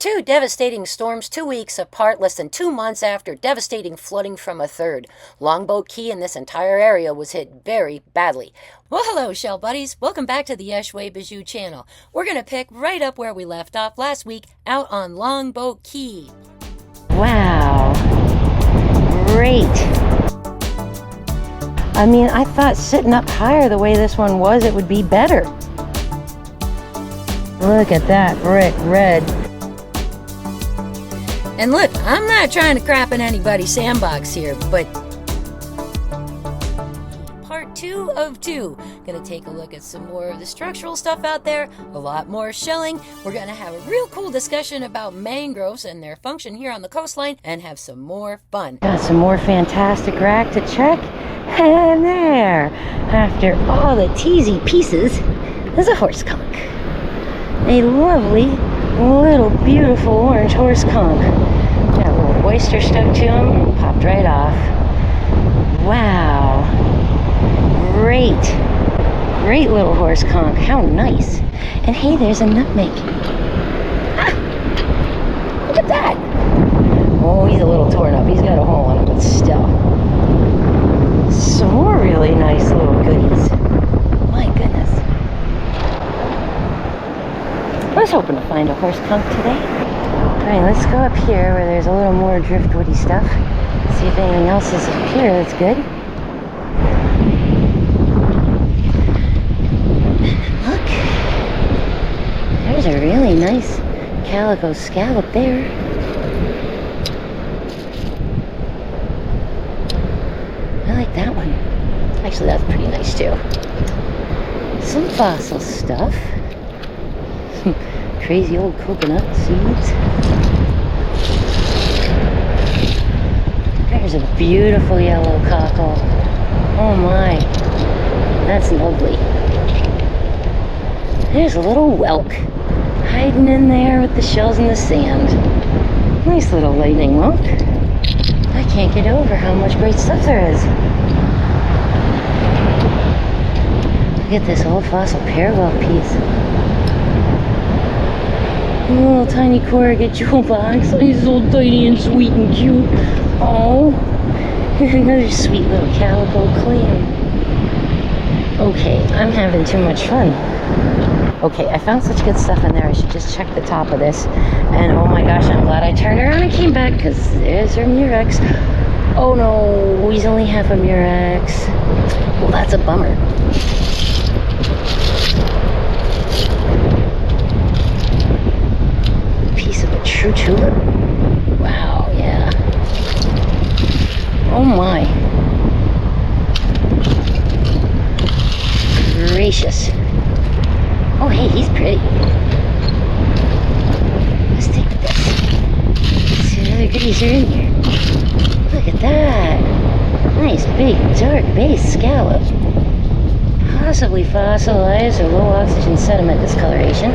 Two devastating storms 2 weeks apart, less than 2 months after devastating flooding from a third. Longboat Key and this entire area was hit very badly. Well, hello, shell buddies. Welcome back to the Yeshway Bijou channel. We're going to pick right up where we left off last week out on Longboat Key. Wow. Great. I mean, I thought sitting up higher the way this one was, it would be better. Look at that brick red. And look, I'm not trying to crap in anybody's sandbox here, but part 2 of 2. Gonna take a look at some more of the structural stuff out there, a lot more shelling. We're gonna have a real cool discussion about mangroves and their function here on the coastline and have some more fun. Got some more fantastic rack to check. And there, after all the teasy pieces, there's a horse conch. A lovely, little, beautiful orange horse conch. Got a little oyster stuck to him and popped right off. Wow. Great little horse conch. How nice. And hey, there's a nutmeg. Ah, look at that. Oh, he's a little torn up. He's got a hole in him, but still. Some more really nice little goodies. My goodness. I was hoping to find a horse conch today. Alright, let's go up here where there's a little more driftwoody stuff. See if anything else is up here that's good. Look. There's a really nice calico scallop there. I like that one. Actually, that's pretty nice too. Some fossil stuff. Some crazy old coconut seeds. There's a beautiful yellow cockle. Oh my. That's lovely. There's a little whelk hiding in there with the shells in the sand. Nice little lightning whelk. I can't get over how much great stuff there is. Look at this old fossil parallel piece. A little tiny corrugate jewel box. He's so tiny and sweet and cute. Oh, another sweet little calico clam. Okay, I'm having too much fun. Okay, I found such good stuff in there. I should just check the top of this. And oh my gosh, I'm glad I turned around and came back because there's our murex. Oh no, he's only half a murex. Well, that's a bummer. Piece of a true tulip. Wow, yeah. Oh my. Gracious. Oh hey, he's pretty. Let's take this. Let's see what other goodies are in here. Look at that. Nice big dark base scallop. Possibly fossilized or low oxygen sediment discoloration.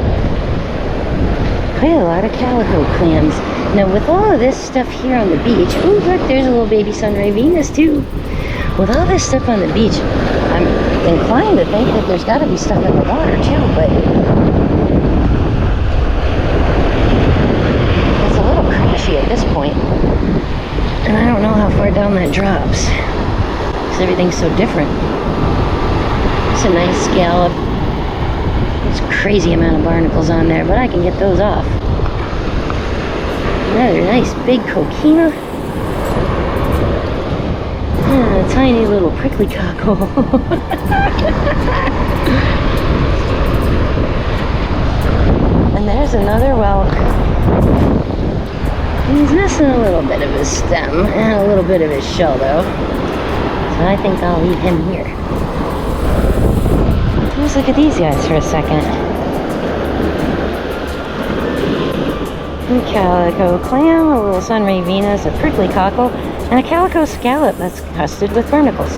Quite a lot of calico clams. Now with all of this stuff here on the beach, ooh look, there's a little baby sunray Venus too. With all this stuff on the beach, I'm inclined to think that there's got to be stuff in the water too, but it's a little crashy at this point. And I don't know how far down that drops, because everything's so different. It's a nice scallop. There's a crazy amount of barnacles on there, but I can get those off. Another nice big coquina. And a tiny little prickly cockle. And there's another whelk. He's missing a little bit of his stem and a little bit of his shell though. So I think I'll leave him here. Let's look at these guys for a second. A calico clam, a little sunray Venus, a prickly cockle, and a calico scallop that's crusted with barnacles.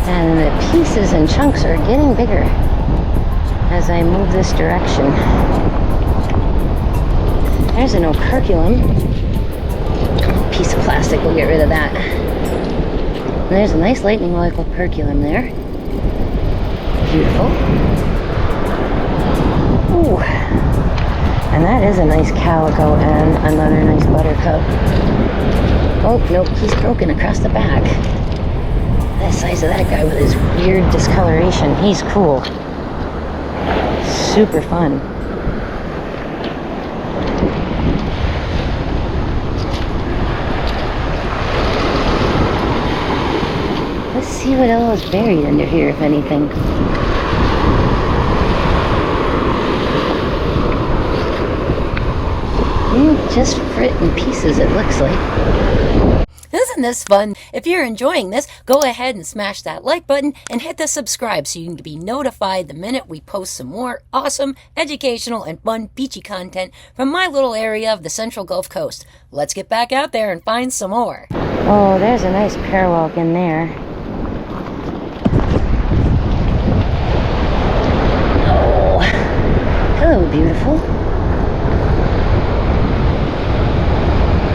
And the pieces and chunks are getting bigger as I move this direction. There's an oak piece of plastic. We'll get rid of that. And there's a nice lightning like operculum there. Beautiful. Ooh. And that is a nice calico and another nice buttercup. Oh, nope, he's broken across the back. The size of that guy with his weird discoloration. He's cool. Super fun. Let's see what all is buried under here, if anything. Just fruit in pieces, it looks like. Isn't this fun? If you're enjoying this, go ahead and smash that like button and hit the subscribe so you can be notified the minute we post some more awesome, educational, and fun beachy content from my little area of the Central Gulf Coast. Let's get back out there and find some more. Oh, there's a nice parwalk in there. Oh, hello, beautiful.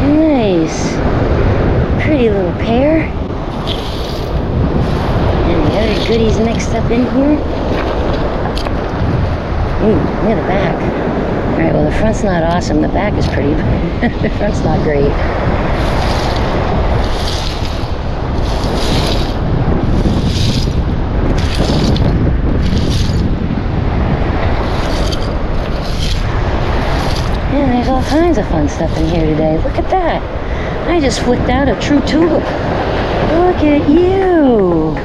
Nice. Pretty little pair. And the other goodies mixed up in here. Ooh, look at the back. Alright, well the front's not awesome. The back is pretty, but the front's not great. Yeah, there's all kinds of fun stuff in here today. Look at that. I just flicked out a true tulip. Look at you.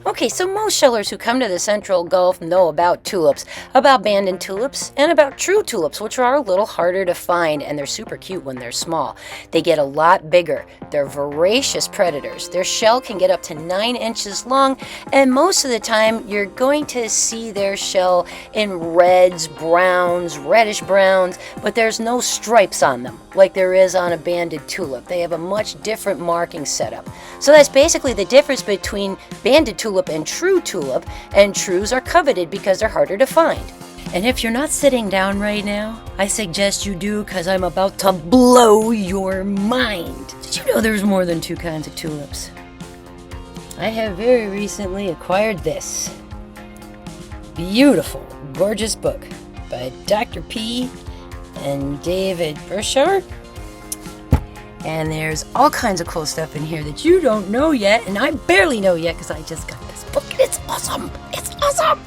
Okay, so most shellers who come to the Central Gulf know about tulips, about banded tulips, and about true tulips, which are a little harder to find, and they're super cute when they're small. They get a lot bigger. They're voracious predators. Their shell can get up to 9 inches long, and most of the time you're going to see their shell in reds, browns, reddish browns, but there's no stripes on them like there is on a banded tulip. They have a much different marking setup. So that's basically the difference between banded tulip and true tulip, and trues are coveted because they're harder to find. And if you're not sitting down right now, I suggest you do, because I'm about to blow your mind. Did you know there's more than 2 kinds of tulips? I have very recently acquired this beautiful, gorgeous book by Dr. P. and David Burchard. And there's all kinds of cool stuff in here that you don't know yet, and I barely know yet because I just got this book and it's awesome. It's awesome.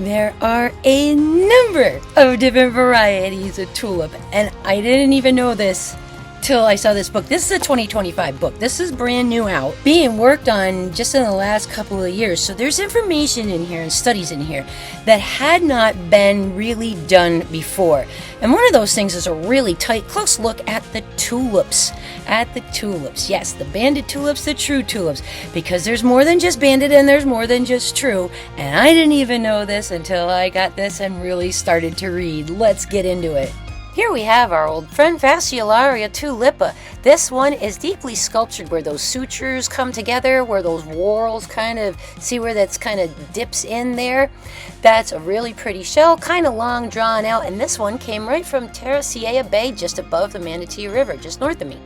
There are a number of different varieties of tulip, and I didn't even know this till I saw this book. This is a 2025 book. This is brand new out, being worked on just in the last couple of years. So there's information in here and studies in here that had not been really done before. And one of those things is a really tight, close look at the tulips. At the tulips. Yes, the banded tulips, the true tulips. Because there's more than just banded and there's more than just true. And I didn't even know this until I got this and really started to read. Let's get into it. Here we have our old friend Fasciolaria tulipa. This one is deeply sculptured where those sutures come together, where those whorls kind of, see where that's kind of dips in there? That's a really pretty shell, kind of long, drawn out, and this one came right from Terracea Bay, just above the Manatee River, just north of me.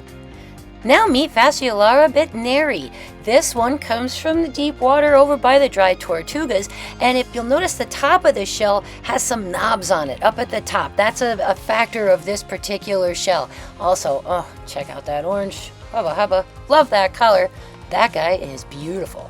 Now meet Fasciolaria bitneri. This one comes from the deep water over by the dry Tortugas, and if you'll notice, the top of the shell has some knobs on it up at the top. That's a factor of this particular shell. Also, oh, check out that orange. Hubba hubba. Love that color. That guy is beautiful.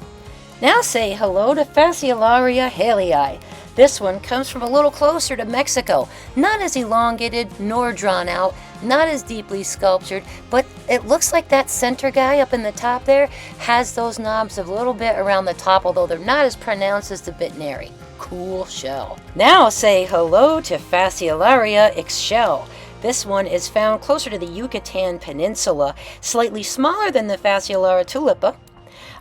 Now say hello to Fasciolaria halii. This one comes from a little closer to Mexico. Not as elongated nor drawn out, not as deeply sculptured, but it looks like that center guy up in the top there has those knobs a little bit around the top, although they're not as pronounced as the bitneri. Cool shell. Now say hello to Fasciolaria ixchel. This one is found closer to the Yucatan Peninsula, slightly smaller than the Fasciolaria tulipa.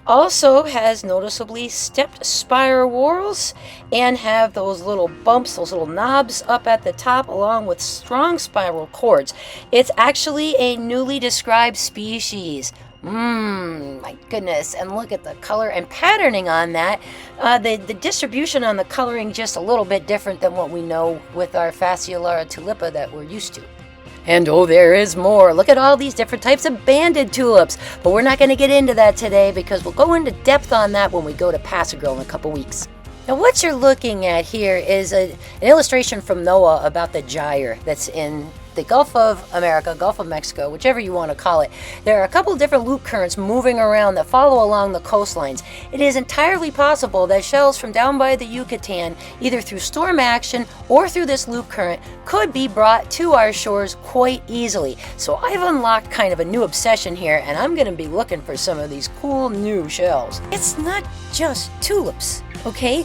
Also has noticeably stepped spire whorls and have those little bumps, those little knobs up at the top, along with strong spiral cords. It's actually a newly described species. My goodness, and look at the color and patterning on that. The distribution on the coloring just a little bit different than what we know with our Fasciolaria tulipa that we're used to. And oh, there is more. Look at all these different types of banded tulips. But we're not going to get into that today because we'll go into depth on that when we go to Pass-A-Grille in a couple weeks. Now what you're looking at here is an illustration from NOAA about the gyre that's in the Gulf of America, Gulf of Mexico, whichever you want to call it. There are a couple different loop currents moving around that follow along the coastlines. It is entirely possible that shells from down by the Yucatan, either through storm action or through this loop current, could be brought to our shores quite easily. So I've unlocked kind of a new obsession here, and I'm going to be looking for some of these cool new shells. It's not just tulips, okay?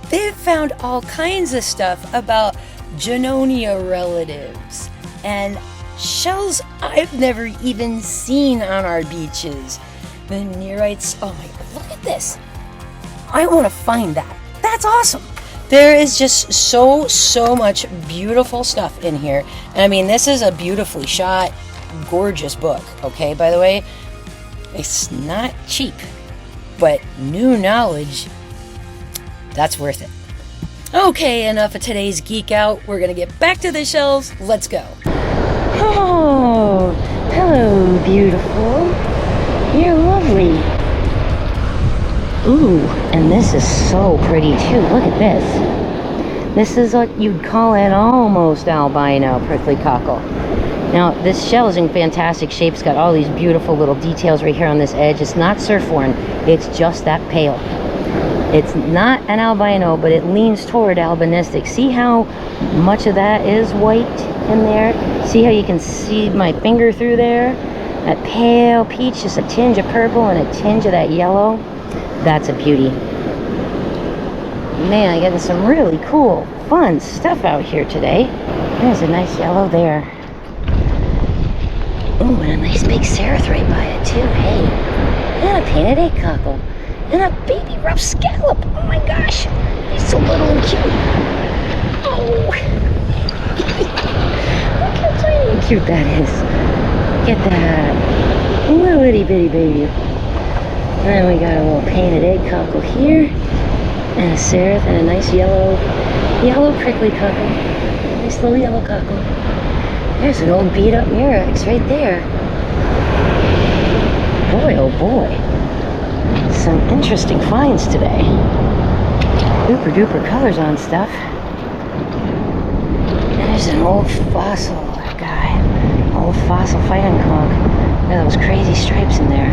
They've found all kinds of stuff about Junonia relatives and shells I've never even seen on our beaches. The Nereids, oh my God, look at this. I want to find that. That's awesome. There is just so much beautiful stuff in here. And I mean, this is a beautifully shot, gorgeous book, okay, by the way. It's not cheap, but new knowledge, that's worth it. Okay, enough of today's geek out. We're gonna get back to the shells. Let's go. Oh, hello, beautiful. You're lovely. Ooh, and this is so pretty too. Look at this. This is what you'd call an almost albino prickly cockle. Now, this shell is in fantastic shape. It's got all these beautiful little details right here on this edge. It's not surf-worn. It's just that pale. It's not an albino, but it leans toward albinistic. See how much of that is white in there? See how you can see my finger through there? That pale peach, just a tinge of purple and a tinge of that yellow. That's a beauty. Man, getting some really cool, fun stuff out here today. There's a nice yellow there. Ooh, and a nice big seraph right by it too. Hey, and a painted egg cockle. And a baby rough scallop. Oh my gosh. He's so little and cute. Oh. Look how tiny and cute that is. Get that. Little itty bitty baby. And then we got a little painted egg cockle here. And a seraph and a nice yellow prickly cockle. Nice little yellow cockle. There's an old beat up murex right there. Boy, oh boy. Some interesting finds today. Super duper colors on stuff. And there's an old fossil guy. Old fossil fighting conch. Look at those crazy stripes in there.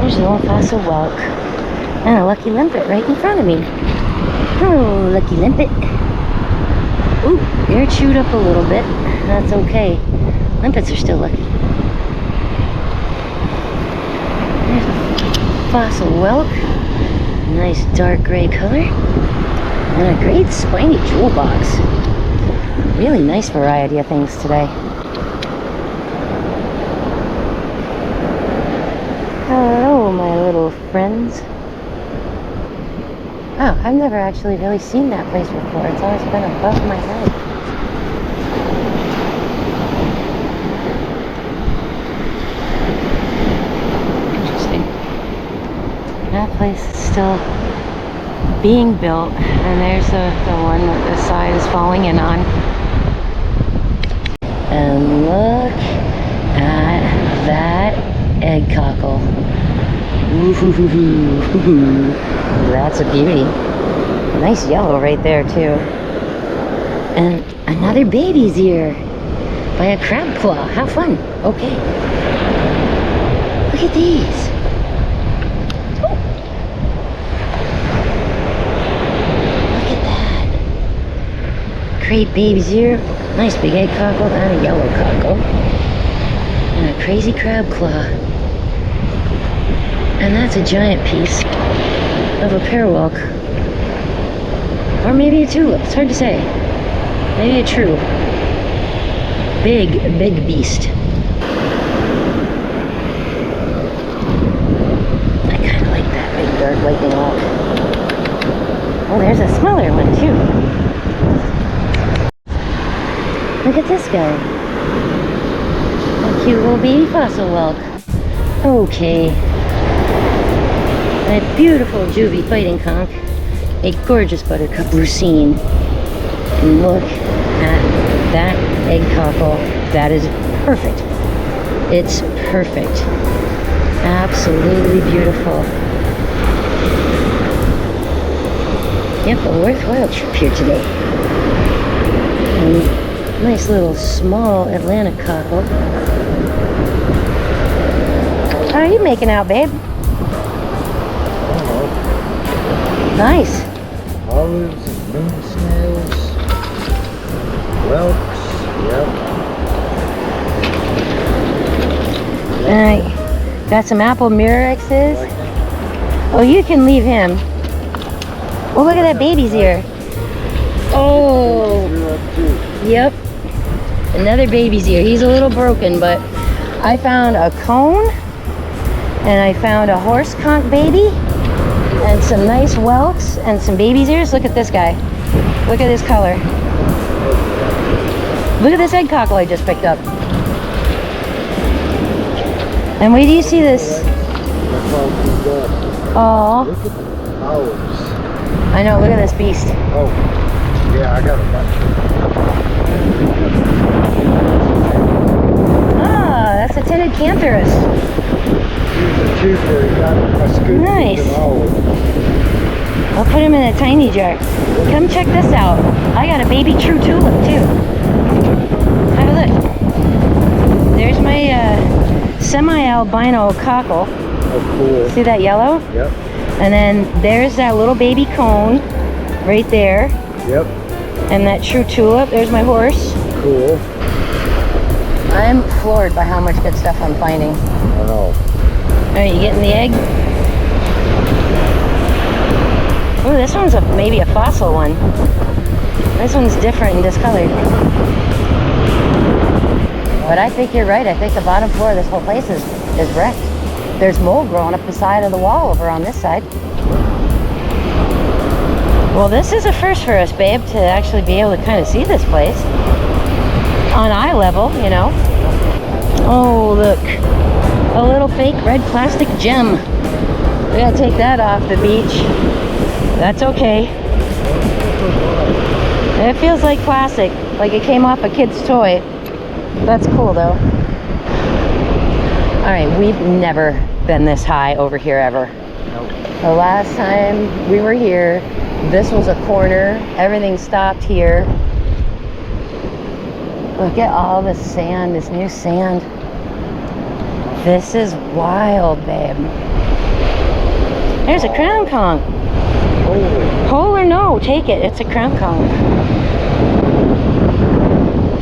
There's an old fossil whelk. And a lucky limpet right in front of me. Oh, lucky limpet. Ooh, you're chewed up a little bit. That's okay. Limpets are still lucky. There's a fossil whelk. Nice dark gray color. And a great spiny jewel box. Really nice variety of things today. Hello, my little friends. Oh, I've never actually really seen that place before. It's always been above my head. Interesting. That place is still being built, and there's the one that the side is falling in on. And look at that egg cockle. Ooh, that's a beauty. Nice yellow right there too. And another baby's ear by a crab claw. How fun. Okay. Look at these. Oh. Look at that. Great baby's ear. Nice big egg cockle and a yellow cockle. And a crazy crab claw. And that's a giant piece of a parwalk. Or maybe a tulip, it's hard to say. Maybe a true. Big beast. I kind of like that big dark lightning hawk. Oh, there's a smaller one too. Look at this guy. A cute little baby fossil whelk. Okay. That beautiful juvie fighting conch. a gorgeous buttercup racine. And look at that egg cockle. That is perfect. It's perfect. Absolutely beautiful. Yep, a worthwhile trip here today. And nice little small Atlantic cockle. How are you making out, babe? Nice. Olives, moon snails, whelks, yep. Alright. Got some apple Mirexes. Oh, you can leave him. Oh, look at that baby's ear. Oh. Yep. Another baby's ear. He's a little broken, but I found a cone and I found a horse conch baby and some nice whelks and some baby's ears. Look at this guy. Look at his color. Look at this egg cockle I just picked up. And wait, do you see this? Oh. Look at the olives. I know, look at this beast. Oh, yeah, I got a bunch. Ah, that's a tinted cantharus. He's a twofer. He got a scoop. Nice. An olive. I'll put him in a tiny jar. Come check this out. I got a baby true tulip too. Have a look. There's my semi-albino cockle. Oh, cool. See that yellow? Yep. And then there's that little baby cone right there. Yep. And that true tulip. There's my horse. Cool. I'm floored by how much good stuff I'm finding. I know. Alright, you getting the egg? Oh, this one's maybe a fossil one. This one's different and discolored. But I think you're right. I think the bottom floor of this whole place is wrecked. There's mold growing up the side of the wall over on this side. Well, this is a first for us, babe, to actually be able to kind of see this place. On eye level, you know. Oh, look. A little fake red plastic gem. We gotta take that off the beach. That's okay. It feels like plastic, like it came off a kid's toy. That's cool though. Alright, we've never been this high over here ever. Nope. The last time we were here, this was a corner. Everything stopped here. Look at all this sand, this new sand. This is wild, babe. There's a crown conch. Holy. Whole or no, take it. It's a crown conch.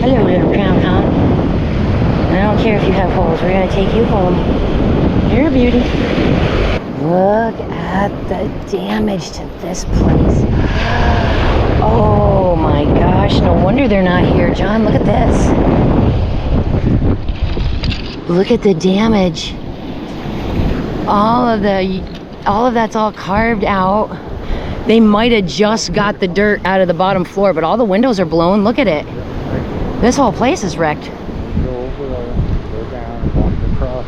Hello, little crown conch. I don't care if you have holes. We're gonna take you home. You're a beauty. Look at the damage to this place. Oh my gosh, no wonder they're not here. John, look at this. Look at the damage. All of that's all carved out. They might have just got the dirt out of the bottom floor, but all the windows are blown. Look at it. This whole place is wrecked. Go over there, go down, walk across.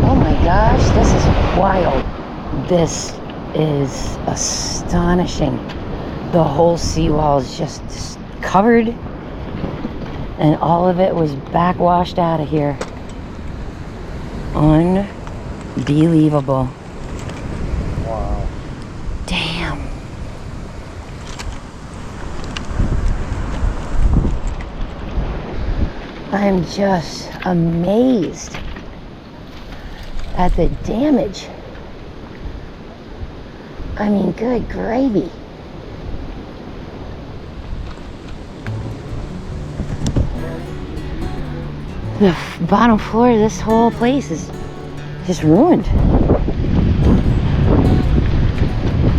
Oh my gosh, this is wild. This is astonishing. The whole seawall is just covered, and all of it was backwashed out of here. Unbelievable. Wow. Damn. I'm just amazed at the damage. I mean, good gravy. The bottom floor of this whole place is just ruined.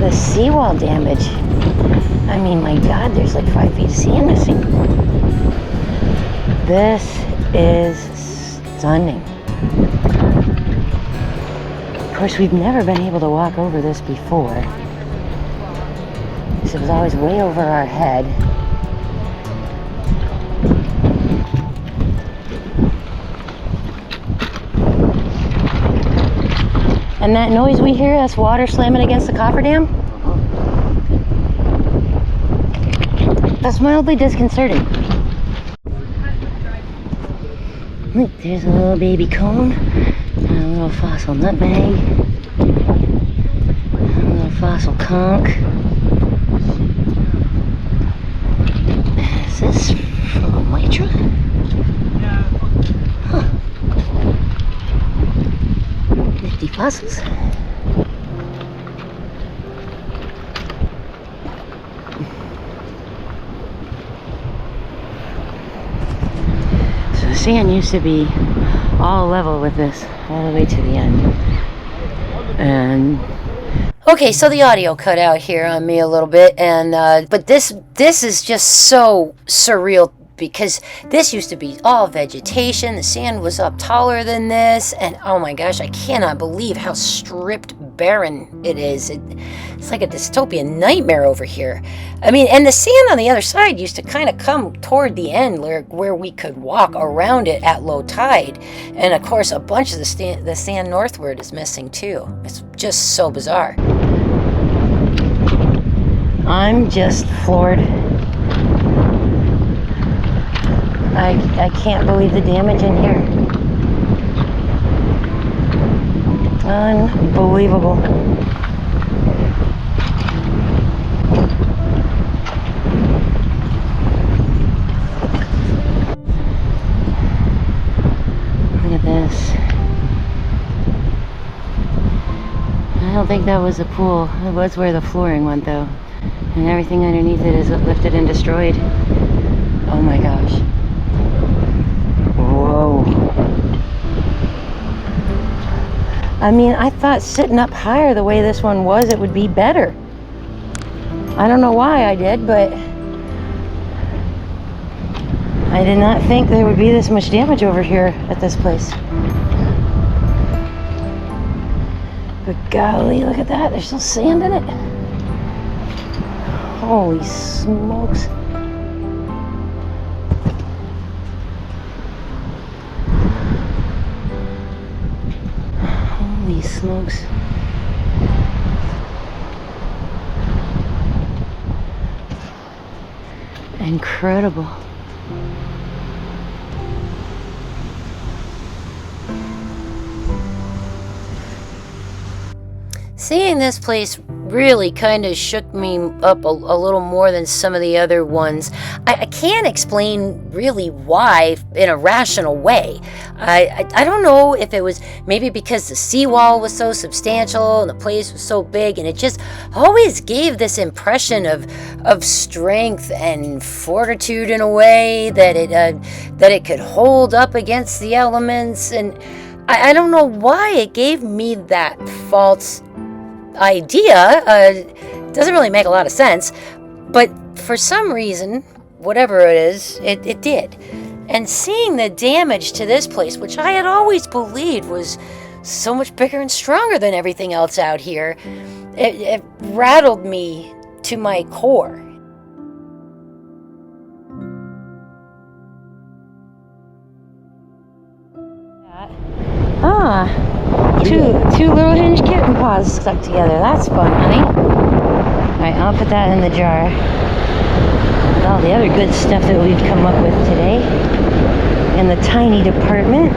The seawall damage. I mean, my God, there's like 5 feet of sand missing. This is stunning. Of course, we've never been able to walk over this before. This was always way over our head. And that noise we hear, that's water slamming against the cofferdam? That's mildly disconcerting. Look, there's a little baby cone, and a little fossil nutmeg, and a little fossil conch. Is this from a mitra? Huh. Nifty fossils. So the sand used to be all level with this, all the way to the end. And Okay, so the audio cut out here on me a little bit, and but this is just so surreal because this used to be all vegetation. The sand was up taller than this, and oh my gosh, I cannot believe how stripped barren it is. It's like a dystopian nightmare over here. I mean, and the sand on the other side used to kind of come toward the end where we could walk around it at low tide, and of course a bunch of the sand northward is missing too. It's just so bizarre. I'm just floored. I can't believe the damage in here. Unbelievable. Look at this. I don't think that was a pool. It was where the flooring went though. And everything underneath it is lifted and destroyed. Oh my gosh. Whoa. I mean, I thought sitting up higher the way this one was, it would be better. I don't know why I did, but I did not think there would be this much damage over here at this place. But golly, look at that. There's still sand in it. Holy smokes. Holy smokes. Incredible. Seeing this place really kind of shook me up a little more than some of the other ones. I can't explain really why in a rational way. I don't know if it was maybe because the seawall was so substantial and the place was so big, and it just always gave this impression of strength and fortitude in a way that it could hold up against the elements, and I don't know why it gave me that false idea. Doesn't really make a lot of sense, but for some reason, whatever it is, it did. And seeing the damage to this place, which I had always believed was so much bigger and stronger than everything else out here, it rattled me to my core. Two little hinged kitten paws stuck together. That's fun, honey. Alright, I'll put that in the jar. With all the other good stuff that we've come up with today in the tiny department.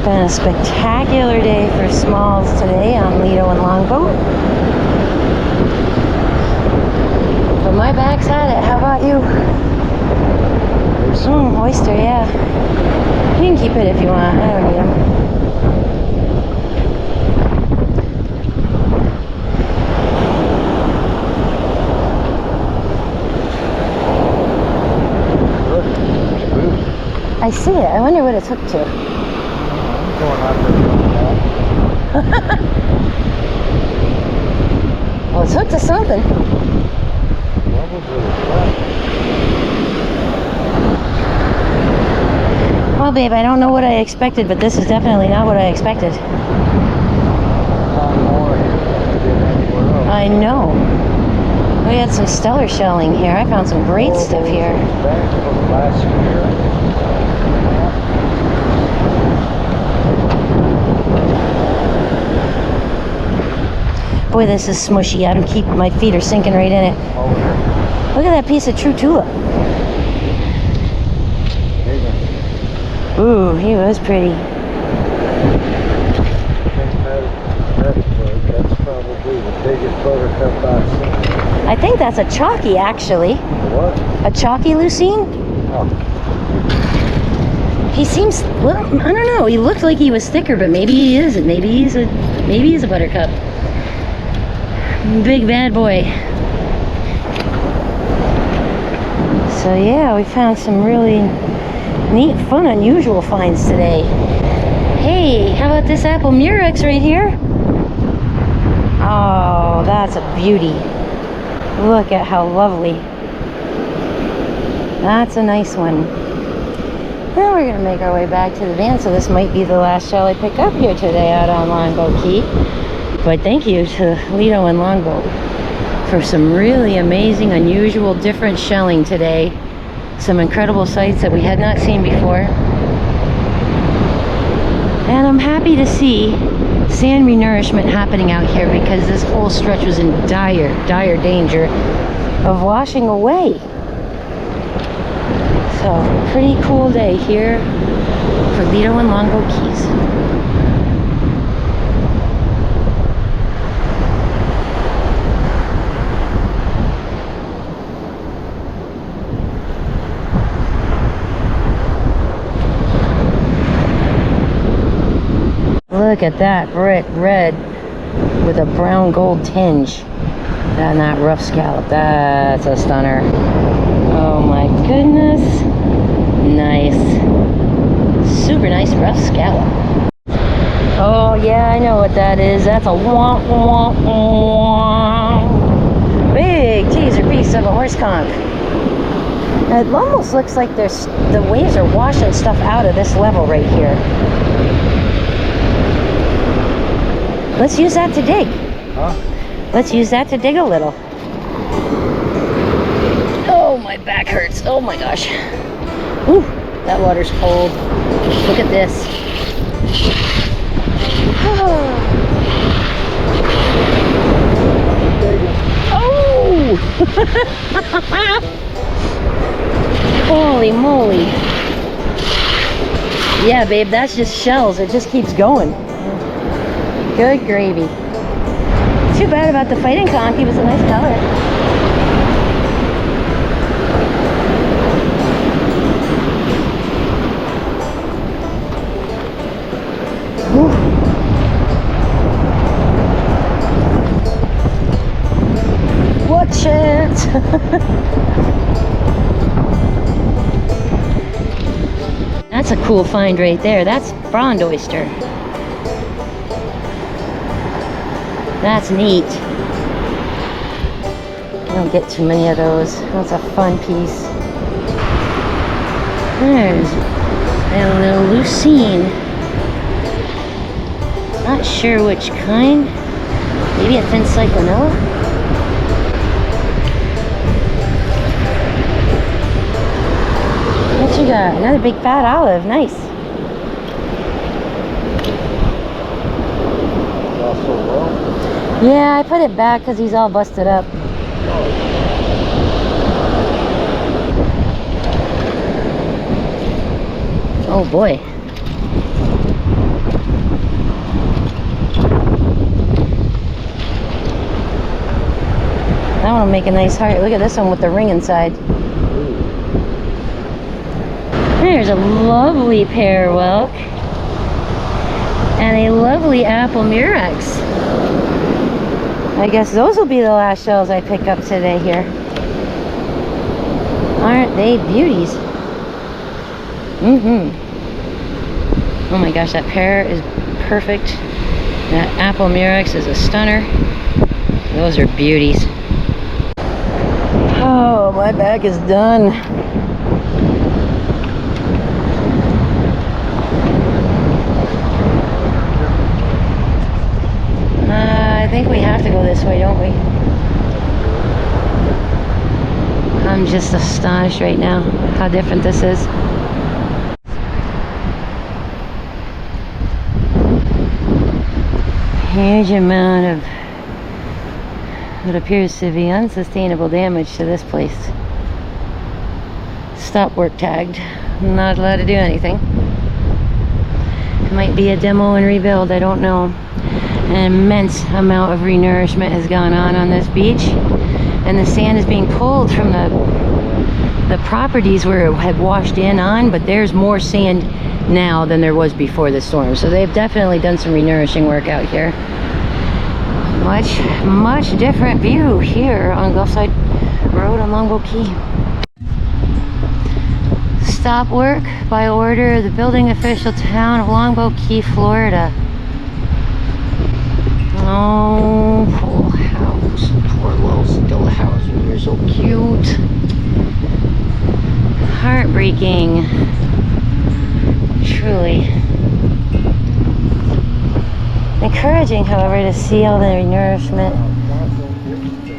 Been a spectacular day for smalls today on Lido and Longboat. But my back's at it. How about you? Oyster, yeah. You can keep it if you want. I don't need them. I see it. I wonder what it's hooked to. I'm going out there. Well, it's hooked to something. Well, babe, I don't know what I expected, but this is definitely not what I expected. I know. We had some stellar shelling here. I found some great stuff here. Boy, this is smushy. My feet are sinking right in it. Over there. Look at that piece of true tulip. There you go. Ooh, he was pretty. That's probably the biggest buttercup I've seen. I think that's a chalky, actually. What? A chalky lucine? Oh, He seems, well, I don't know. He looked like he was thicker, but maybe he isn't. Maybe he's a buttercup. Big bad boy. So yeah, we found some really neat, fun, unusual finds today. Hey, how about this apple murex right here? Oh, that's a beauty. Look at how lovely. That's a nice one. Now we're gonna make our way back to the van, so this might be the last shell I pick up here today out on Longboat Key. But thank you to Lido and Longboat for some really amazing, unusual, different shelling today. Some incredible sights that we had not seen before. And I'm happy to see sand renourishment happening out here, because this whole stretch was in dire, dire danger of washing away. So, pretty cool day here for Lido and Longboat Keys. Look at that brick red with a brown gold tinge. And that rough scallop, that's a stunner. Oh my goodness. Nice. Super nice rough scallop. Oh yeah, I know what that is. That's a womp womp womp. Big teaser piece of a horse conch. It almost looks like the waves are washing stuff out of this level right here. Let's use that to dig. huh? Let's use that to dig a little. Oh, my back hurts. Oh my gosh. Ooh, that water's cold. Look at this. Oh! Holy moly. Yeah, babe, that's just shells. It just keeps going. Good gravy. Too bad about the fighting conch. He was a nice color. Ooh. Watch it! That's a cool find right there. That's frond oyster. That's neat. I don't get too many of those. That's a fun piece. There's a little lucine. Not sure which kind. Maybe a thin cyclonella. What you got? Another big fat olive. Nice. Yeah, I put it back because he's all busted up. Oh boy. That one will make a nice heart. Look at this one with the ring inside. There's a lovely pear whelk. And a lovely apple murex. I guess those will be the last shells I pick up today here. Aren't they beauties? Oh my gosh, that pear is perfect. That apple murex is a stunner. Those are beauties. Oh, my back is done. I think we have to go this way, don't we? I'm just astonished right now how different this is. Huge amount of what appears to be unsustainable damage to this place. Stop work tagged. Not allowed to do anything. It might be a demo and rebuild, I don't know. An immense amount of renourishment has gone on this beach, and the sand is being pulled from the properties where it had washed in on, but there's more sand now than there was before the storm. So they've definitely done some renourishing work out here. Much different view here on Gulfside Road on Longboat Key. Stop work by order of the building official, town of Longboat Key, Florida. Oh, poor house. Poor little still house. You're so cute. Heartbreaking. Truly. Encouraging, however, to see all the renourishment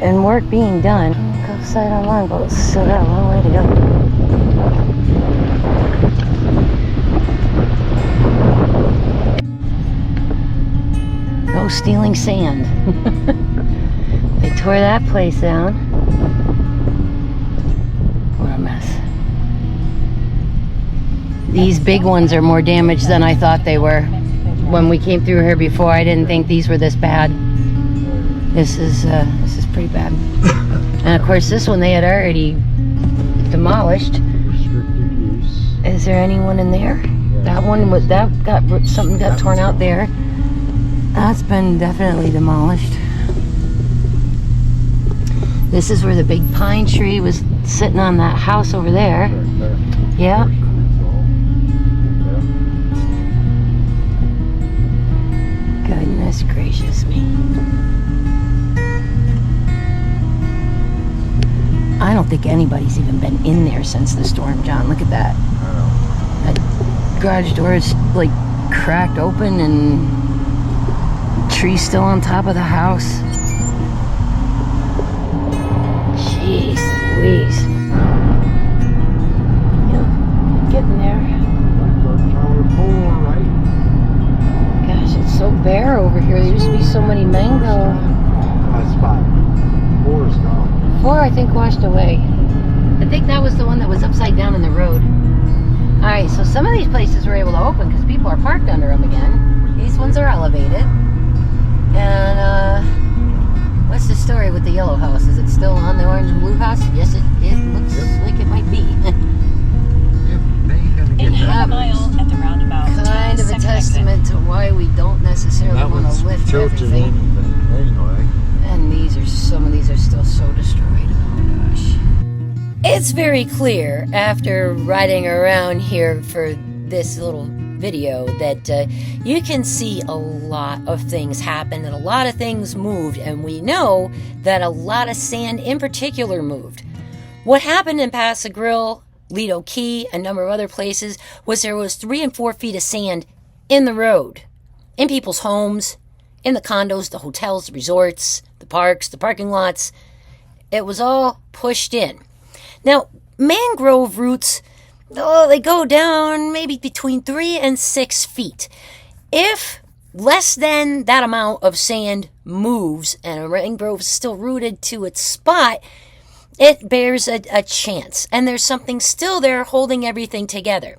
and work being done. Outside on Longboats, still got a long way to go. No stealing sand. They tore that place down. What a mess. These big ones are more damaged than I thought they were. When we came through here before, I didn't think these were this bad. This is pretty bad. And of course, this one they had already demolished. Restricted use. Is there anyone in there? Yeah. That one was something got torn out there. That's been definitely demolished. This is where the big pine tree was sitting on that house over there. Right there. Yeah. Goodness gracious me. I don't think anybody's even been in there since the storm, John. Look at that. That garage door is like cracked open and tree still on top of the house. Jeez Louise. Yep, getting there. Tower 4, right? Gosh, it's so bare over here. There used to be so many mangrove. That's 5. 4 is gone. 4, I think, washed away. I think that was the one that was upside down in the road. Alright, so some of these places were able to open because people are parked under them again. These ones are elevated. And, what's the story with the yellow house? Is it still on the orange and blue house? Yes, it looks like it might be. Yep, they ain't gonna get In that. half mile at the roundabout. Kind of a testament to why we don't necessarily That want one's to lift tilted everything. anything anyway. And some of these are still so destroyed. Oh gosh. It's very clear after riding around here for this little video that you can see a lot of things happen and a lot of things moved, and we know that a lot of sand in particular moved. What happened in Pass the Grill, Lido Key, a number of other places, was there was 3 and 4 feet of sand in the road, in people's homes, in the condos, the hotels, the resorts, the parks, the parking lots. It was all pushed in. Now, mangrove roots, they go down maybe between 3 and 6 feet. If less than that amount of sand moves and a mangrove is still rooted to its spot, it bears a chance. And there's something still there holding everything together.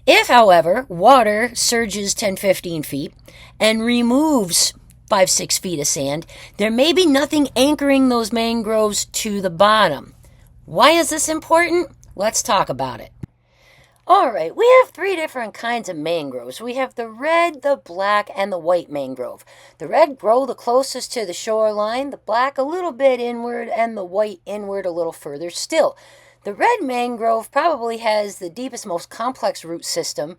If, however, water surges 10, 15 feet and removes 5, 6 feet of sand, there may be nothing anchoring those mangroves to the bottom. Why is this important? Let's talk about it. Alright, we have 3 different kinds of mangroves. We have the red, the black, and the white mangrove. The red grow the closest to the shoreline, the black a little bit inward, and the white inward a little further still. The red mangrove probably has the deepest, most complex root system.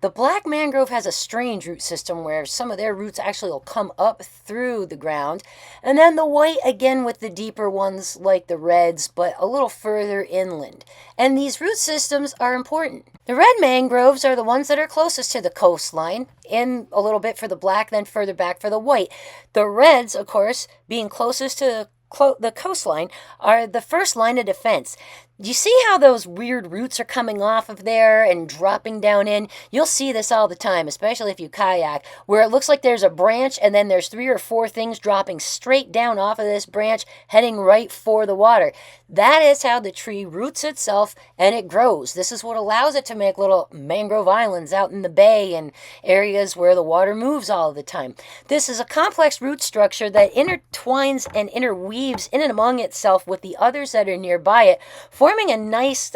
The black mangrove has a strange root system where some of their roots actually will come up through the ground. And then the white, again with the deeper ones like the reds, but a little further inland. And these root systems are important. The red mangroves are the ones that are closest to the coastline, in a little bit for the black, then further back for the white. The reds, of course, being closest to the coastline, are the first line of defense. You see how those weird roots are coming off of there and dropping down in? You'll see this all the time, especially if you kayak, where it looks like there's a branch and then there's 3 or 4 things dropping straight down off of this branch, heading right for the water. That is how the tree roots itself and it grows. This is what allows it to make little mangrove islands out in the bay and areas where the water moves all the time. This is a complex root structure that intertwines and interweaves in and among itself with the others that are nearby it, forming a nice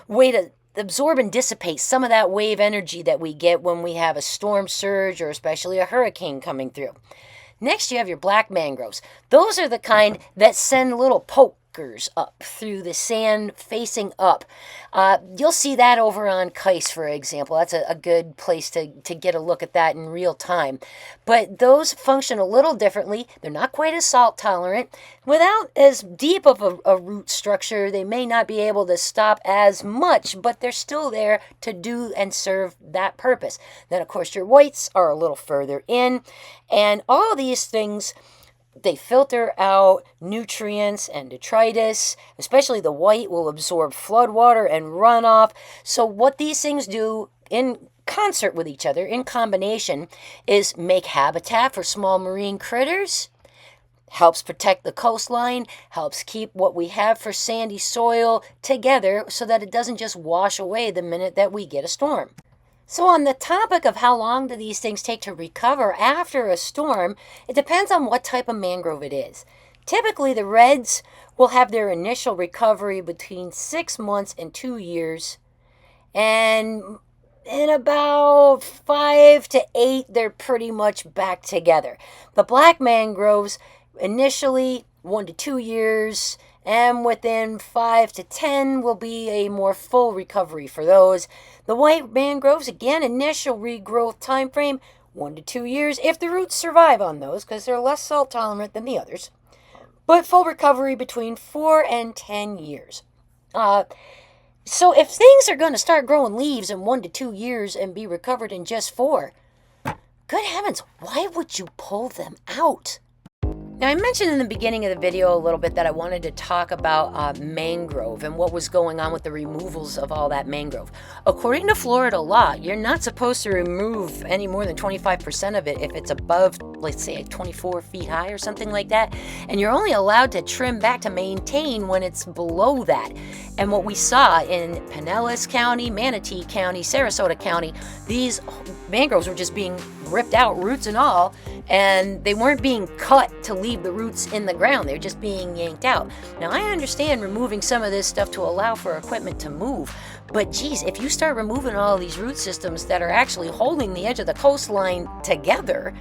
way to absorb and dissipate some of that wave energy that we get when we have a storm surge or especially a hurricane coming through. Next, you have your black mangroves. Those are the kind that send little pokers up through the sand facing up. You'll see that over on Kais, for example. That's a good place to get a look at that in real time. But those function a little differently. They're not quite as salt tolerant. Without as deep of a root structure, they may not be able to stop as much, but they're still there to do and serve that purpose. Then, of course, your whites are a little further in. And all these things, they filter out nutrients and detritus. Especially the white will absorb floodwater and runoff. So what these things do in concert with each other, in combination, is make habitat for small marine critters, helps protect the coastline, helps keep what we have for sandy soil together so that it doesn't just wash away the minute that we get a storm. So on the topic of how long do these things take to recover after a storm, it depends on what type of mangrove it is. Typically, the reds will have their initial recovery between 6 months and 2 years. And in about 5 to 8, they're pretty much back together. The black mangroves, initially 1 to 2 years, and within 5 to 10 will be a more full recovery for those. The white mangroves, again, initial regrowth time frame, 1 to 2 years, if the roots survive on those, because they're less salt tolerant than the others. But full recovery between 4 and 10 years. So if things are going to start growing leaves in 1 to 2 years and be recovered in just 4, good heavens, why would you pull them out? Now, I mentioned in the beginning of the video a little bit that I wanted to talk about mangrove and what was going on with the removals of all that mangrove. According to Florida law, you're not supposed to remove any more than 25% of it if it's above, let's say, 24 feet high or something like that. And you're only allowed to trim back to maintain when it's below that. And what we saw in Pinellas County, Manatee County, Sarasota County, these mangroves were just being ripped out, roots and all, and they weren't being cut to leave the roots in the ground. They're just being yanked out. Now, I understand removing some of this stuff to allow for equipment to move, but geez, if you start removing all of these root systems that are actually holding the edge of the coastline together,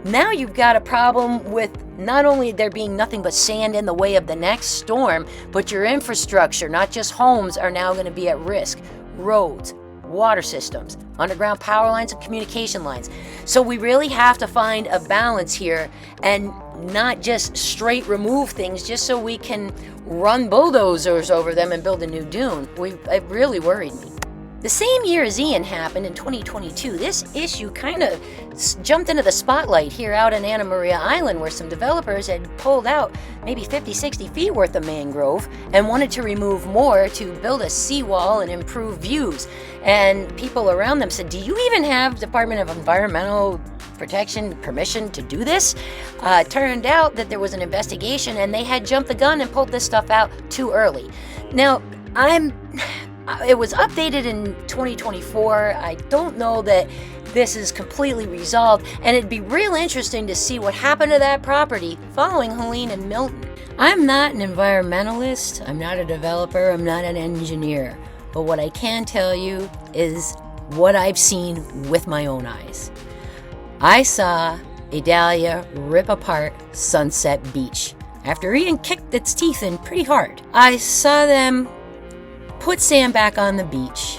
now you've got a problem with not only there being nothing but sand in the way of the next storm, but your infrastructure, not just homes, are now going to be at risk. Roads, water systems, underground power lines, and communication lines. So we really have to find a balance here and not just straight remove things just so we can run bulldozers over them and build a new dune. It really worried me. The same year as Ian happened in 2022, this issue kind of jumped into the spotlight here out in Anna Maria Island, where some developers had pulled out maybe 50, 60 feet worth of mangrove and wanted to remove more to build a seawall and improve views. And people around them said, do you even have Department of Environmental Protection permission to do this? Turned out that there was an investigation and they had jumped the gun and pulled this stuff out too early. Now, it was updated in 2024. I don't know that this is completely resolved, and it'd be real interesting to see what happened to that property following Helene and Milton. I'm not an environmentalist, I'm not a developer, I'm not an engineer, but what I can tell you is what I've seen with my own eyes. I saw a dahlia rip apart Sunset Beach after Ian kicked its teeth in pretty hard. I saw them put sand back on the beach.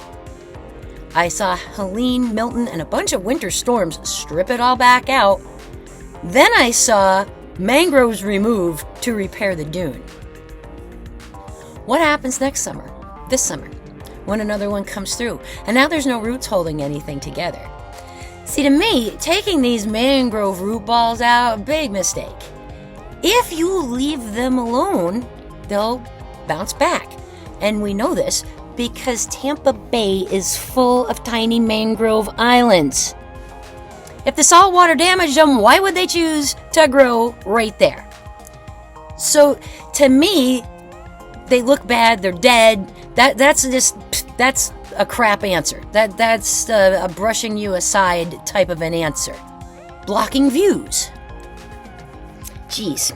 I saw Helene, Milton, and a bunch of winter storms strip it all back out. Then I saw mangroves removed to repair the dune. What happens next summer, this summer, when another one comes through? And now there's no roots holding anything together. See, to me, taking these mangrove root balls out, big mistake. If you leave them alone, they'll bounce back. And we know this because Tampa Bay is full of tiny mangrove islands. If the saltwater damaged them, why would they choose to grow right there? So to me, they look bad, they're dead. That's a crap answer. That's a brushing you aside type of an answer. Blocking views. Jeez.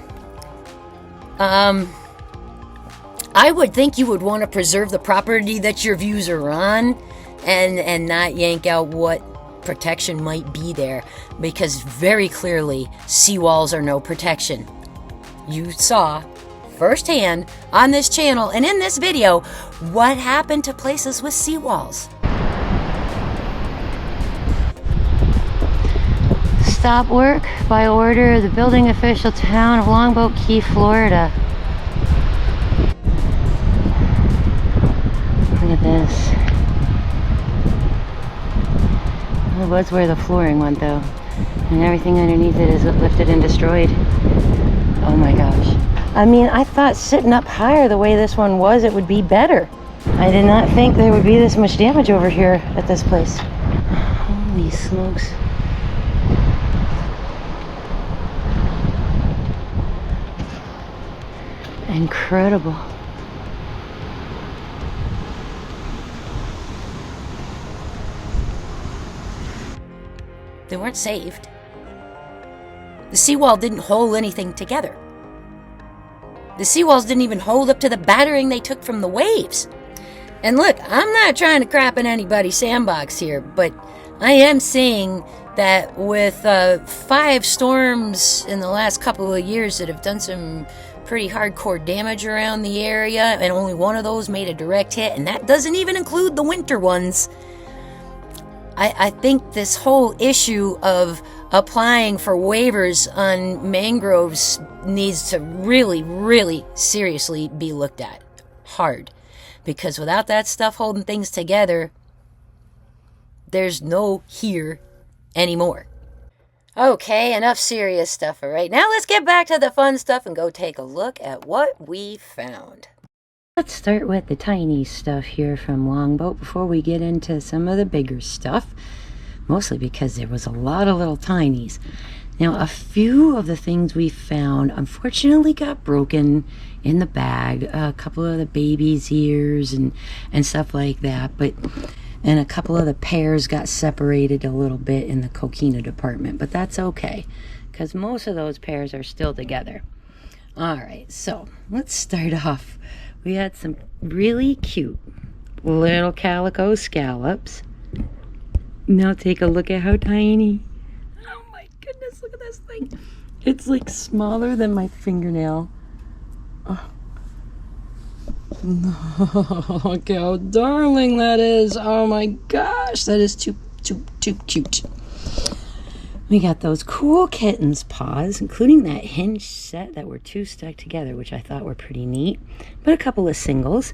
I would think you would want to preserve the property that your views are on and not yank out what protection might be there, because very clearly seawalls are no protection. You saw firsthand on this channel and in this video what happened to places with seawalls. Stop work by order of the building official, town of Longboat Key, Florida. Look at this. It was where the flooring went though, and everything underneath it is lifted and destroyed. Oh my gosh. I mean, I thought sitting up higher the way this one was, it would be better. I did not think there would be this much damage over here at this place. Holy smokes. Incredible. They weren't saved. The seawall didn't hold anything together. The seawalls didn't even hold up to the battering they took from the waves. And look, I'm not trying to crap in anybody's sandbox here, but I am saying that with 5 storms in the last couple of years that have done some pretty hardcore damage around the area, and only one of those made a direct hit, and that doesn't even include the winter ones. I think this whole issue of applying for waivers on mangroves needs to really, really seriously be looked at hard. Because without that stuff holding things together, there's no here anymore. Okay, enough serious stuff, all right? Now let's get back to the fun stuff and go take a look at what we found. Let's start with the tiny stuff here from Longboat before we get into some of the bigger stuff, mostly because there was a lot of little tinies. Now, a few of the things we found unfortunately got broken in the bag, a couple of the baby's ears and stuff like that, and a couple of the pears got separated a little bit in the coquina department, but that's okay because most of those pears are still together. All right, so let's start off. We had some really cute little calico scallops. Now take a look at how tiny. Oh my goodness, look at this thing. It's like smaller than my fingernail. Oh. Look how darling that is. Oh my gosh, that is too cute. We got those cool kitten's paws, including that hinge set that were 2 stuck together, which I thought were pretty neat. But a couple of singles.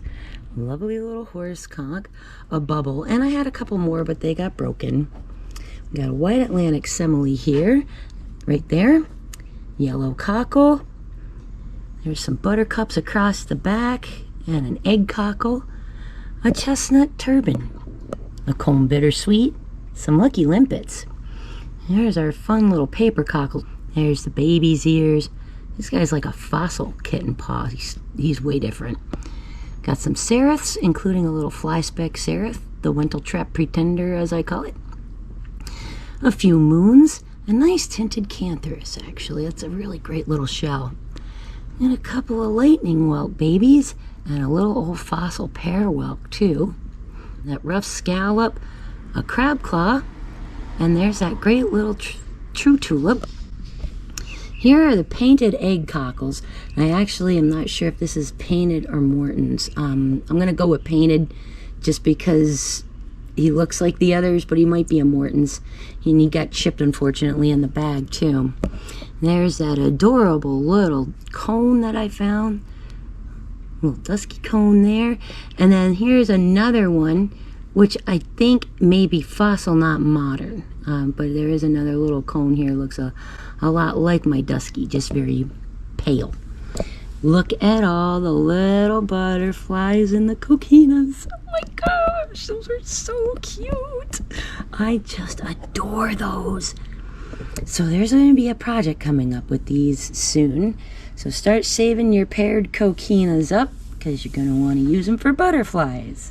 Lovely little horse conch, a bubble, and I had a couple more, but they got broken. We got a white Atlantic simile here, right there. Yellow cockle. There's some buttercups across the back, and an egg cockle. A chestnut turban. A comb bittersweet. Some lucky limpets. There's our fun little paper cockle. There's the baby's ears. This guy's like a fossil kitten paw. He's way different. Got some serifs, including a little fly speck serif, the Wenteltrap pretender as I call it. A few moons, a nice tinted cantharus actually. That's a really great little shell. And a couple of lightning whelk babies, and a little old fossil pear whelk too. That rough scallop, a crab claw, and there's that great little true tulip. Here are the painted egg cockles. I actually am not sure if this is painted or Morton's. I'm going to go with painted just because he looks like the others, but he might be a Morton's. And he got chipped, unfortunately, in the bag, too. There's that adorable little cone that I found. Little dusky cone there. And then here's another one, which I think may be fossil, not modern. But there is another little cone here. Looks a lot like my dusky, just very pale. Look at all the little butterflies in the coquinas. Oh my gosh, those are so cute. I just adore those. So there's going to be a project coming up with these soon. So start saving your paired coquinas up because you're going to want to use them for butterflies.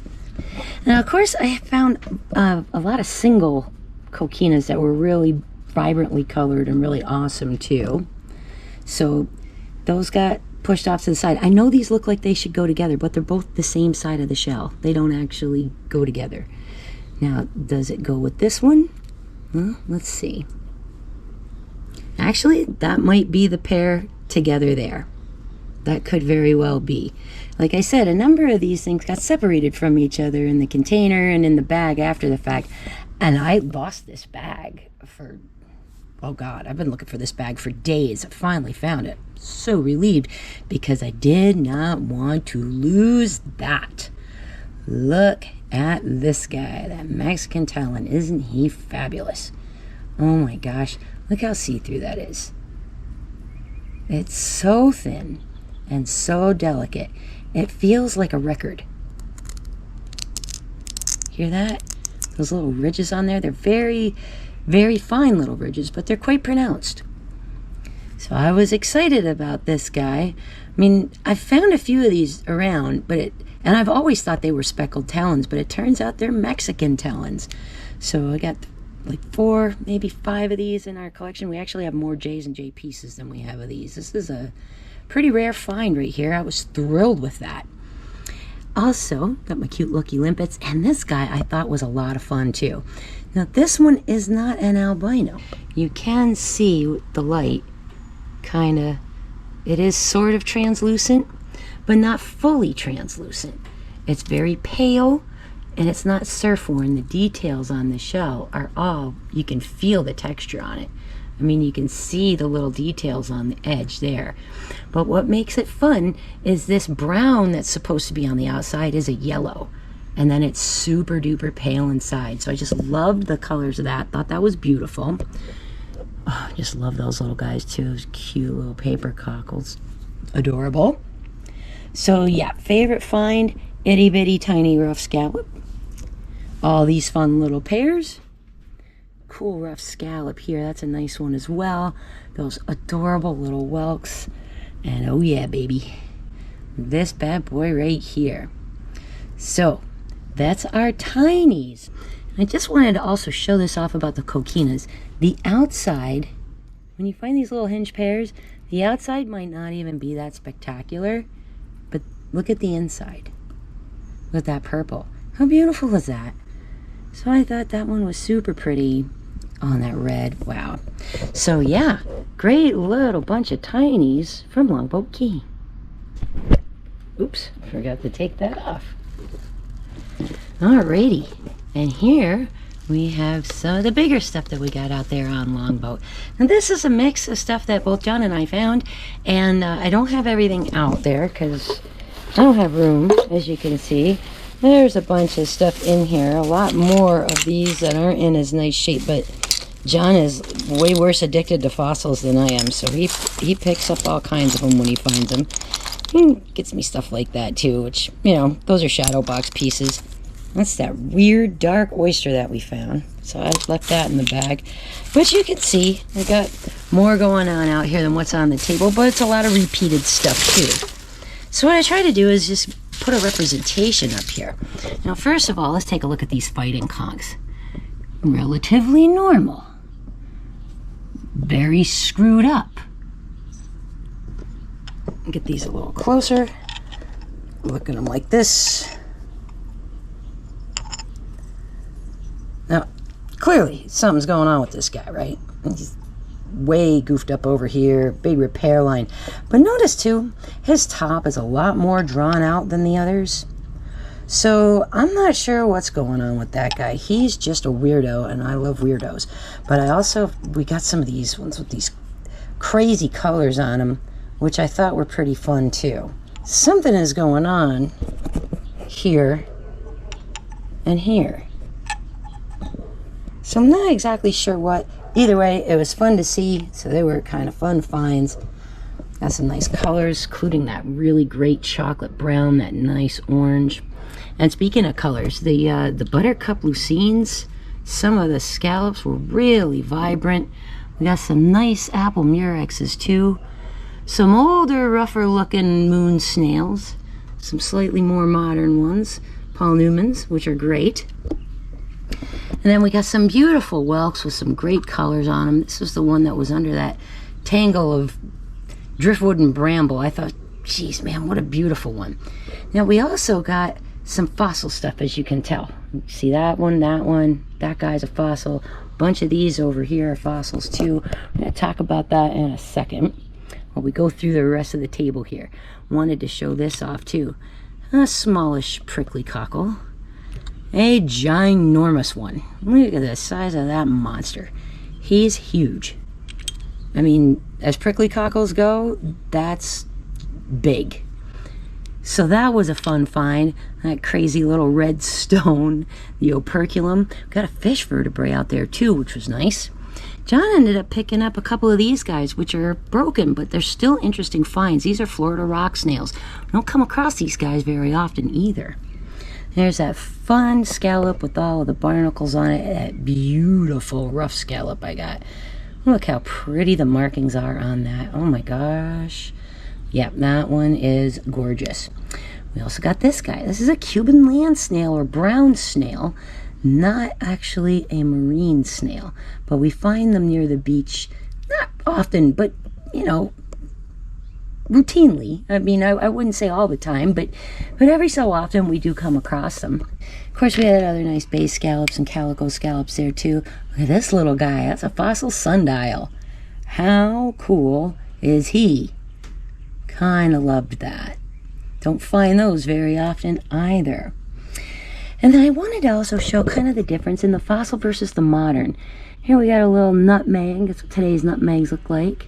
Now, of course, I found a lot of single coquinas that were really vibrantly colored and really awesome too. So those got pushed off to the side. I know these look like they should go together, but they're both the same side of the shell. They don't actually go together. Now, does it go with this one? Well, let's see. Actually, that might be the pair together there. That could very well be. Like I said, a number of these things got separated from each other in the container and in the bag after the fact. And I lost this bag for, oh God, I've been looking for this bag for days. I finally found it. So relieved because I did not want to lose that. Look at this guy, that Mexican talon. Isn't he fabulous? Oh my gosh, look how see-through that is. It's so thin and so delicate. It feels like a record. Hear that? Those little ridges on there, they're very, very fine little ridges, but they're quite pronounced. So I was excited about this guy. I mean, I've found a few of these around, and I've always thought they were speckled talons, but it turns out they're Mexican talons. So I got like 4, maybe 5 of these in our collection. We actually have more J's and J pieces than we have of these. This is a pretty rare find right here. I was thrilled with that. Also, got my cute Lucky Limpets, and this guy I thought was a lot of fun too. Now this one is not an albino. You can see with the light, kinda, it is sort of translucent, but not fully translucent. It's very pale, and it's not surf worn. The details on the shell are all, you can feel the texture on it. I mean, you can see the little details on the edge there. But what makes it fun is this brown that's supposed to be on the outside is a yellow. And then it's super duper pale inside. So I just loved the colors of that. Thought that was beautiful. Oh, just love those little guys too. Those cute little paper cockles. Adorable. So yeah, favorite find, itty bitty tiny rough scallop. All these fun little pairs. Cool rough scallop here, that's a nice one as well. Those adorable little whelks. And oh yeah, baby, this bad boy right here. So that's our tinies. I just wanted to also show this off about the coquinas. The outside, when you find these little hinge pairs, the outside might not even be that spectacular, but look at the inside with that purple. How beautiful is that? So I thought that one was super pretty on that red. Wow. So yeah, great little bunch of tinies from Longboat Key. Oops, forgot to take that off. Alrighty, and here we have some of the bigger stuff that we got out there on Longboat. Now this is a mix of stuff that both John and I found, and I don't have everything out there because I don't have room, as you can see. There's a bunch of stuff in here, a lot more of these that aren't in as nice shape, but John is way worse addicted to fossils than I am, so he picks up all kinds of them when he finds them. He gets me stuff like that too, which, you know, those are shadow box pieces. That's that weird dark oyster that we found, so I left that in the bag. But you can see we got more going on out here than what's on the table, but it's a lot of repeated stuff too. So what I try to do is just put a representation up here. Now first of all, let's take a look at these fighting conchs. Relatively normal. Very screwed up. Get these a little closer. Look at them like this. Now, clearly something's going on with this guy, right? He's way goofed up over here, big repair line. But notice too, his top is a lot more drawn out than the others. So I'm not sure what's going on with that guy. He's just a weirdo, and I love weirdos. But we got some of these ones with these crazy colors on them, which I thought were pretty fun too. Something is going on here and here. So I'm not exactly sure what. Either way, it was fun to see, so they were kind of fun finds. Got some nice colors, including that really great chocolate brown, that nice orange. And speaking of colors, the buttercup lucines, some of the scallops were really vibrant. We got some nice apple murexes too. Some older, rougher looking moon snails. Some slightly more modern ones. Paul Newmans, which are great. And then we got some beautiful whelks with some great colors on them. This was the one that was under that tangle of driftwood and bramble. I thought, geez, man, what a beautiful one. Now, we also got some fossil stuff, as you can tell. See that one, that guy's a fossil. A bunch of these over here are fossils too. I'm going to talk about that in a second while we go through the rest of the table here. Wanted to show this off too. A smallish prickly cockle. A ginormous one. Look at the size of that monster. He's huge. I mean, as prickly cockles go, that's big. So that was a fun find. That crazy little red stone, the operculum. Got a fish vertebrae out there too, which was nice. John ended up picking up a couple of these guys, which are broken, but they're still interesting finds. These are Florida rock snails. We don't come across these guys very often either. There's that fun scallop with all of the barnacles on it. That beautiful rough scallop I got. Look how pretty the markings are on that. Oh my gosh. Yep, that one is gorgeous. We also got this guy. This is a Cuban land snail or brown snail. Not actually a marine snail, but we find them near the beach. Not often, but, you know, routinely. I mean, I wouldn't say all the time, but every so often we do come across them. Of course, we had other nice bay scallops and calico scallops there too. Look at this little guy. That's a fossil sundial. How cool is he? Kind of loved that. Don't find those very often either. And then I wanted to also show kind of the difference in the fossil versus the modern. Here we got a little nutmeg. That's what today's nutmegs look like.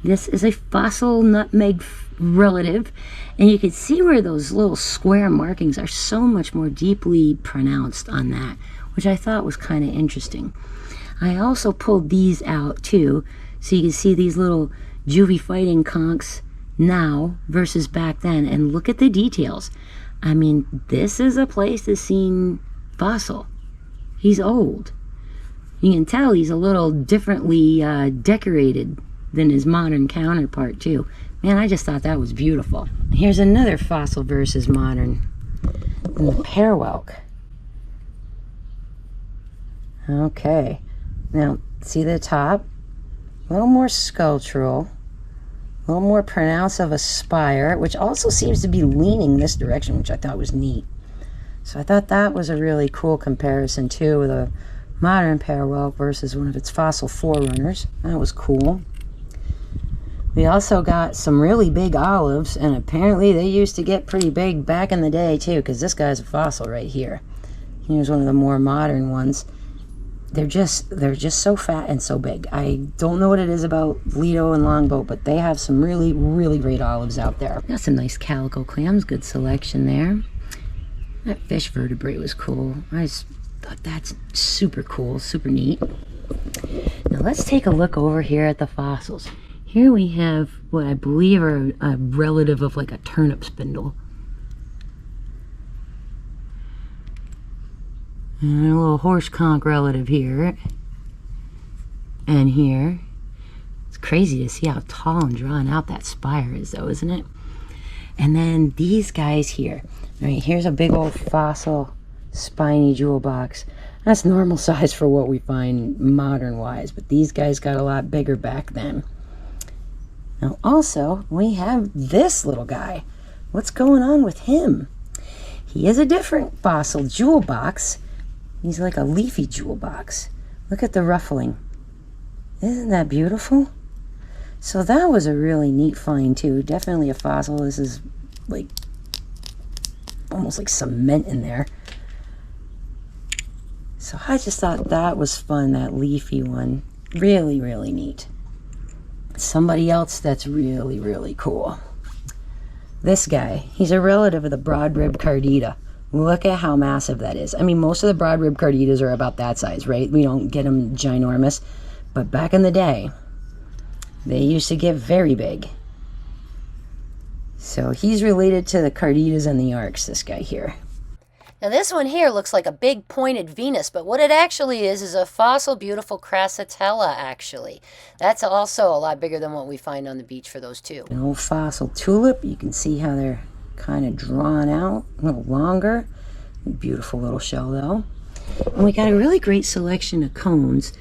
This is a fossil nutmeg relative, and you can see where those little square markings are so much more deeply pronounced on that, which I thought was kind of interesting. I also pulled these out too, so you can see these little juvie fighting conchs now versus back then, and look at the details. I mean, this is a place that's seen fossil. He's old. You can tell he's a little differently decorated than his modern counterpart too. Man, I just thought that was beautiful. Here's another fossil versus modern. And the pear whelk. Okay. Now, see the top? A little more sculptural. A little more pronounced of a spire, which also seems to be leaning this direction, which I thought was neat. So I thought that was a really cool comparison too, with a modern pear whelk versus one of its fossil forerunners. That was cool. We also got some really big olives, and apparently they used to get pretty big back in the day too, because this guy's a fossil right here. Here's one of the more modern ones. They're just so fat and so big. I don't know what it is about Lido and Longboat, but they have some really, really great olives out there. Got some nice calico clams, good selection there. That fish vertebrae was cool. I just thought that's super cool, super neat. Now let's take a look over here at the fossils. Here we have what I believe are a relative of like a turnip spindle. And a little horse conch relative here. And here. It's crazy to see how tall and drawn out that spire is though, isn't it? And then these guys here. All right, here's a big old fossil spiny jewel box. That's normal size for what we find modern wise, but these guys got a lot bigger back then. Now also, we have this little guy. What's going on with him? He is a different fossil jewel box. He's like a leafy jewel box. Look at the ruffling. Isn't that beautiful? So that was a really neat find too. Definitely a fossil. This is like almost like cement in there. So I just thought that was fun, that leafy one. Really, really neat. Somebody else that's really, really cool. This guy. He's a relative of the broad-ribbed cardita. Look at how massive that is. I mean, most of the broad-ribbed carditas are about that size, right? We don't get them ginormous. But back in the day, they used to get very big. So he's related to the carditas and the arcs, this guy here. Now this one here looks like a big pointed Venus, but what it actually is a fossil beautiful crassatella, actually. That's also a lot bigger than what we find on the beach for those two. An old fossil tulip. You can see how they're kind of drawn out, a little longer. Beautiful little shell though. And we got a really great selection of cones.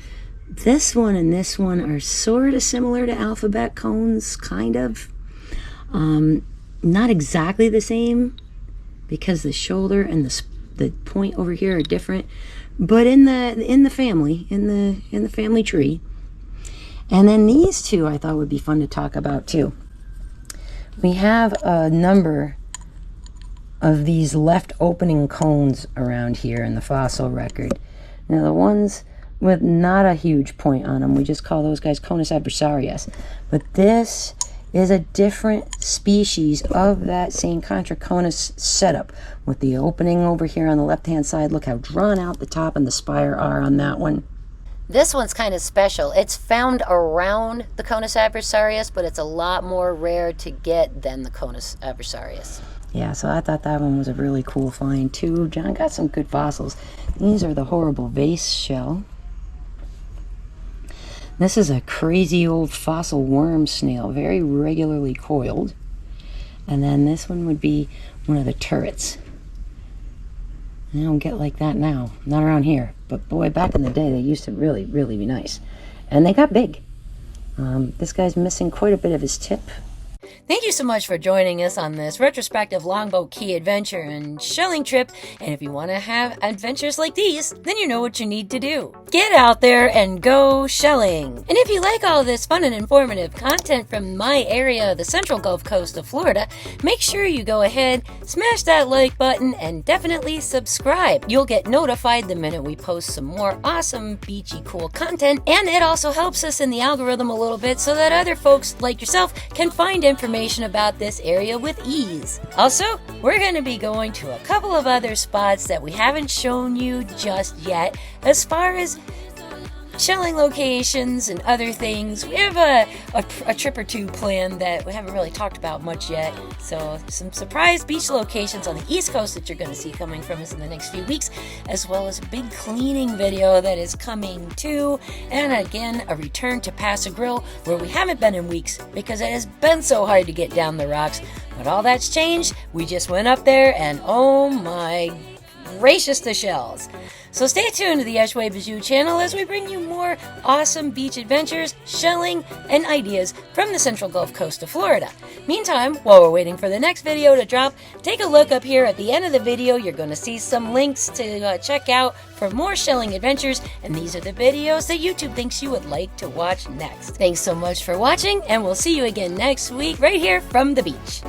This one and this one are sort of similar to alphabet cones, kind of. Not exactly the same, because the shoulder and the point over here are different, but in the family tree. And then these two I thought would be fun to talk about too. We have a number of these left opening cones around here in the fossil record. Now the ones with not a huge point on them, we just call those guys Conus adversarius. But this is a different species of that same Contriconus setup, with the opening over here on the left hand side. Look how drawn out the top and the spire are on that one. This one's kind of special. It's found around the Conus adversarius, but it's a lot more rare to get than the Conus adversarius. Yeah, so I thought that one was a really cool find too. John got some good fossils. These are the horrible vase shell. This is a crazy old fossil worm snail, very regularly coiled. And then this one would be one of the turrets. They don't get like that now, not around here. But boy, back in the day, they used to really, really be nice. And they got big. This guy's missing quite a bit of his tip. Thank you so much for joining us on this retrospective Longboat Key adventure and shelling trip. And if you want to have adventures like these, then you know what you need to do. Get out there and go shelling. And if you like all this fun and informative content from my area, the central Gulf Coast of Florida, make sure you go ahead, smash that like button, and definitely subscribe. You'll get notified the minute we post some more awesome, beachy, cool content. And it also helps us in the algorithm a little bit so that other folks like yourself can find information about this area with ease. Also, we're going to be going to a couple of other spots that we haven't shown you just yet as far as shelling locations and other things. We have a trip or two planned that we haven't really talked about much yet. So some surprise beach locations on the East Coast that you're going to see coming from us in the next few weeks, as well as a big cleaning video that is coming too. And again, a return to Pass a Grill, where we haven't been in weeks because it has been so hard to get down the rocks. But all that's changed. We just went up there and oh my gracious, the shells. So stay tuned to the Eshway Bijou channel as we bring you more awesome beach adventures, shelling, and ideas from the central Gulf Coast of Florida. Meantime, while we're waiting for the next video to drop, take a look up here at the end of the video. You're going to see some links to check out for more shelling adventures, and these are the videos that YouTube thinks you would like to watch next. Thanks so much for watching, and we'll see you again next week right here from the beach.